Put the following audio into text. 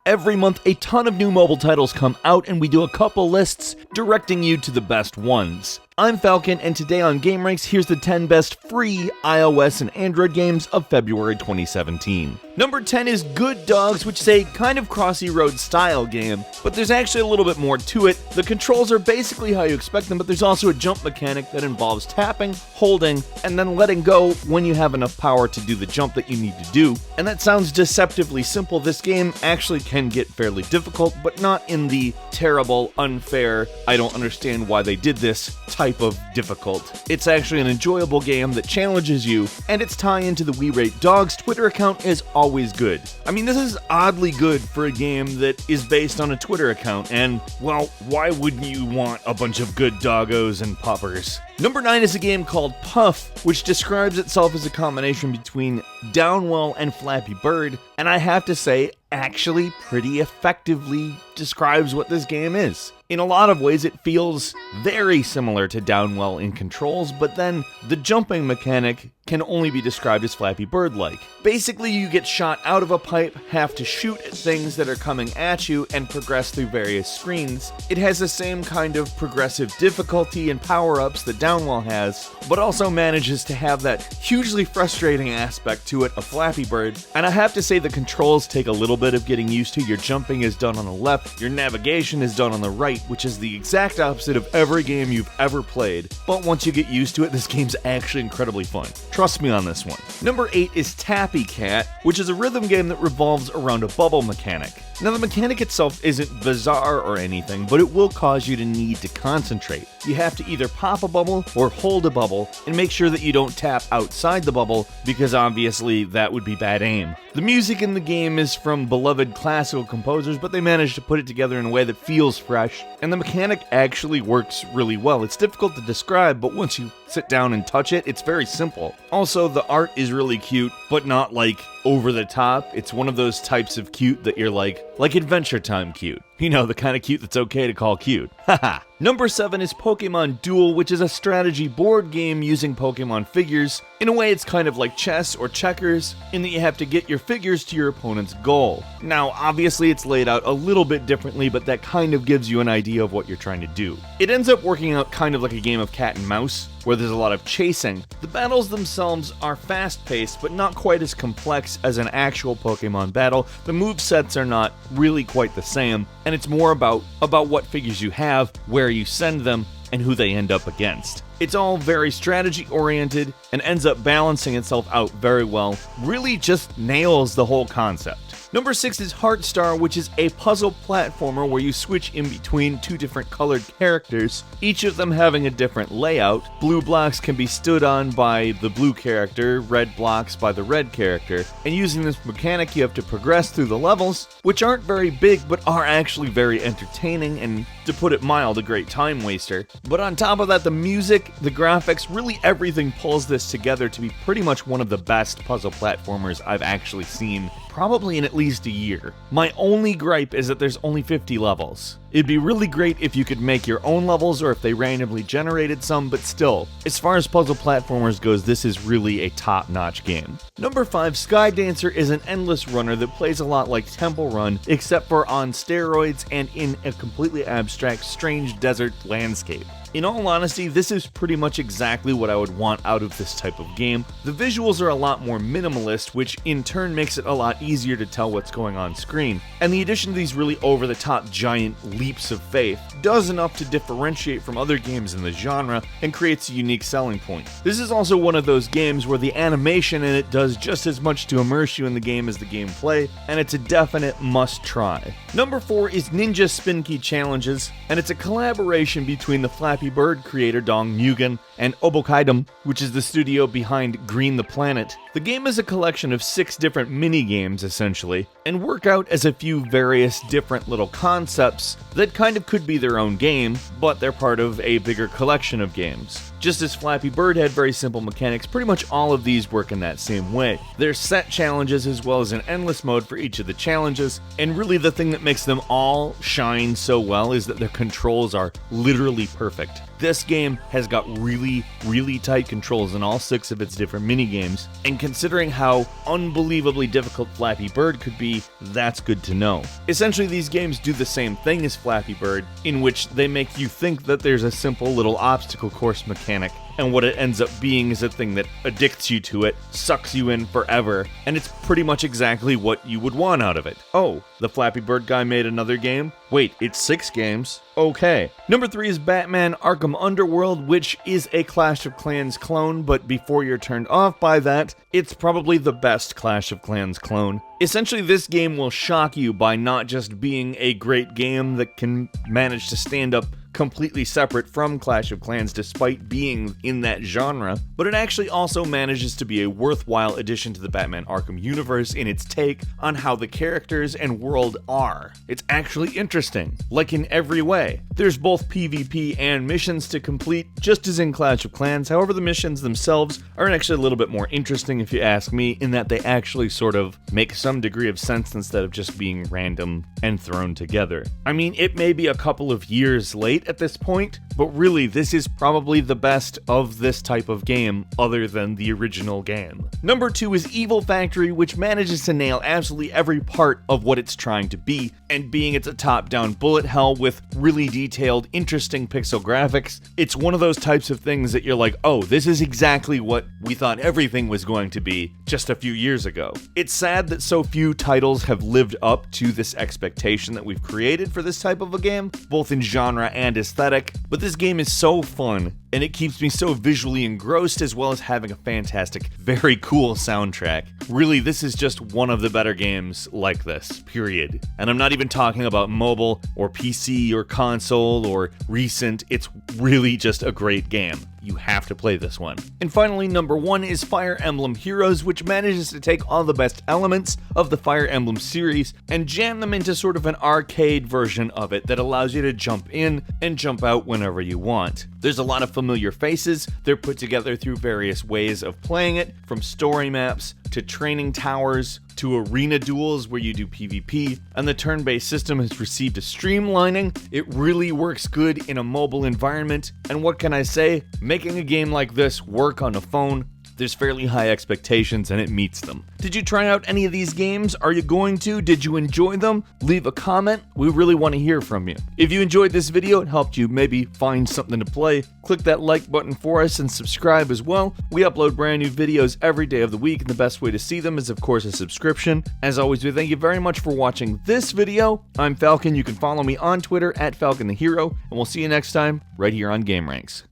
Every month, a ton of new mobile titles come out, and we do a couple lists directing you to the best ones. I'm Falcon, and today on gameranx, here's the 10 best free iOS and Android games of February 2017. Number 10 is Good Dogs, which is a kind of Crossy Road style game, but there's actually a little bit more to it. The controls are basically how you expect them, but there's also a jump mechanic that involves tapping, holding, and then letting go when you have enough power to do the jump that you need to do. And that sounds deceptively simple. This game actually can get fairly difficult, but not in the terrible, unfair, I don't understand why they did this type of difficult. It's actually an enjoyable game that challenges you, and its tie into the We Rate Dogs Twitter account is always good. I mean, this is oddly good for a game that is based on a Twitter account, and, well, why wouldn't you want a bunch of good doggos and puppers? Number 9 is a game called Puff, which describes itself as a combination between Downwell and Flappy Bird, and I have to say, actually pretty effectively describes what this game is. In a lot of ways, it feels very similar to Downwell in controls, but then the jumping mechanic can only be described as Flappy Bird-like. Basically, you get shot out of a pipe, have to shoot at things that are coming at you, and progress through various screens. It has the same kind of progressive difficulty and power-ups that Downwell has, but also manages to have that hugely frustrating aspect to it of Flappy Bird. And I have to say the controls take a little bit of getting used to. Your jumping is done on the left, your navigation is done on the right, which is the exact opposite of every game you've ever played. But once you get used to it, this game's actually incredibly fun. Trust me on this one. Number 8 is Tappy Cat, which is a rhythm game that revolves around a bubble mechanic. Now, the mechanic itself isn't bizarre or anything, but it will cause you to need to concentrate. You have to either pop a bubble or hold a bubble and make sure that you don't tap outside the bubble, because obviously that would be bad aim. The music in the game is from beloved classical composers, but they managed to put it together in a way that feels fresh, and the mechanic actually works really well. It's difficult to describe, but once you sit down and touch it, it's very simple. Also, the art is really cute, but not like over the top. It's one of those types of cute that you're like Adventure Time cute. You know, the kind of cute that's okay to call cute. Haha. Number 7 is Pokémon Duel, which is a strategy board game using Pokémon figures. In a way, it's kind of like chess or checkers, in that you have to get your figures to your opponent's goal. Now, obviously, it's laid out a little bit differently, but that kind of gives you an idea of what you're trying to do. It ends up working out kind of like a game of cat and mouse, where there's a lot of chasing. The battles themselves are fast-paced, but not quite as complex as an actual Pokémon battle. The movesets are not really quite the same, and it's more about what figures you have, where you send them, and who they end up against. It's all very strategy-oriented and ends up balancing itself out very well. Really just nails the whole concept. Number 6 is Heartstar, which is a puzzle platformer where you switch in between two different colored characters, each of them having a different layout. Blue blocks can be stood on by the blue character, red blocks by the red character, and using this mechanic you have to progress through the levels, which aren't very big but are actually very entertaining and, to put it mild, a great time waster. But on top of that, the music, the graphics, really everything pulls this together to be pretty much one of the best puzzle platformers I've actually seen, probably in at least a year. My only gripe is that there's only 50 levels. It'd be really great if you could make your own levels or if they randomly generated some, but still, as far as puzzle platformers goes, this is really a top-notch game. Number 5, Sky Dancer is an endless runner that plays a lot like Temple Run, except for on steroids and in a completely abstract, strange desert landscape. In all honesty, this is pretty much exactly what I would want out of this type of game. The visuals are a lot more minimalist, which in turn makes it a lot easier to tell what's going on screen. And the addition of these really over-the-top giant leaps of faith does enough to differentiate from other games in the genre and creates a unique selling point. This is also one of those games where the animation in it does just as much to immerse you in the game as the gameplay, and it's a definite must-try. Number 4 is Ninja Spinki Challenges, and it's a collaboration between the Flappy Bird creator Dong Mugen and Obokaidom, which is the studio behind Green the Planet. The game is a collection of 6 different mini-games, essentially, and work out as a few various different little concepts that kind of could be their own game, but they're part of a bigger collection of games. Just as Flappy Bird had very simple mechanics, pretty much all of these work in that same way. There's set challenges as well as an endless mode for each of the challenges, and really the thing that makes them all shine so well is that their controls are literally perfect. This game has got really, really tight controls in all 6 of its different minigames, and considering how unbelievably difficult Flappy Bird could be, that's good to know. Essentially, these games do the same thing as Flappy Bird, in which they make you think that there's a simple little obstacle course mechanic, and what it ends up being is a thing that addicts you to it, sucks you in forever, and it's pretty much exactly what you would want out of it. Oh, the Flappy Bird guy made another game? Wait, it's 6 games? Okay. Number 3 is Batman Arkham Underworld, which is a Clash of Clans clone, but before you're turned off by that, it's probably the best Clash of Clans clone. Essentially, this game will shock you by not just being a great game that can manage to stand up completely separate from Clash of Clans despite being in that genre, but it actually also manages to be a worthwhile addition to the Batman Arkham universe in its take on how the characters and world are. It's actually interesting, like in every way. There's both PvP and missions to complete, just as in Clash of Clans. However, the missions themselves are actually a little bit more interesting if you ask me, in that they actually sort of make some degree of sense instead of just being random and thrown together. I mean, it may be a couple of years late at this point, but really this is probably the best of this type of game other than the original game. Number 2 is Evil Factory, which manages to nail absolutely every part of what it's trying to be, and being it's a top-down bullet hell with really detailed, interesting pixel graphics, it's one of those types of things that you're like, oh, this is exactly what we thought everything was going to be just a few years ago. It's sad that so few titles have lived up to this expectation that we've created for this type of a game, both in genre and aesthetic, but this game is so fun, and it keeps me so visually engrossed, as well as having a fantastic, very cool soundtrack. Really, this is just one of the better games like this, period. And I'm not even talking about mobile, or PC, or console, or recent. It's really just a great game. You have to play this one. And finally, number 1 is Fire Emblem Heroes, which manages to take all the best elements of the Fire Emblem series and jam them into sort of an arcade version of it that allows you to jump in and jump out whenever you want. There's a lot of familiar faces. They're put together through various ways of playing it, from story maps to training towers to arena duels where you do PvP, and the turn-based system has received a streamlining. It really works good in a mobile environment, and what can I say? Making a game like this work on a phone, there's fairly high expectations and it meets them. Did you try out any of these games? Are you going to? Did you enjoy them? Leave a comment. We really want to hear from you. If you enjoyed this video, it helped you maybe find something to play, click that like button for us and subscribe as well. We upload brand new videos every day of the week, and the best way to see them is of course a subscription. As always, we thank you very much for watching this video. I'm Falcon. You can follow me on Twitter at FalconTheHero, and we'll see you next time right here on gameranx.